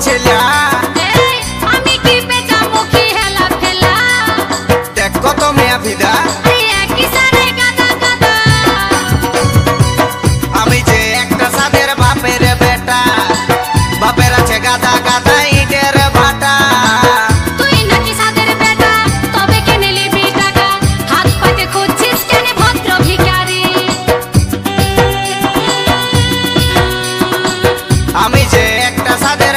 ছেলা আমি কি বেচা মুখী হেলা ফেলা দেখ কত মেয়া ভিদা একই সারে গাদা গাদা আমি যে একটা সাদের বাপের বেটা বাপের আছে গাদা গাদা ইটের ভাটা তুই নাকি সাদের বেটা তবে কেন নিবি টাকা হাত পাতে খুঁজছিস কেন ভদ্র ভিখারি আমি যে একটা সাদের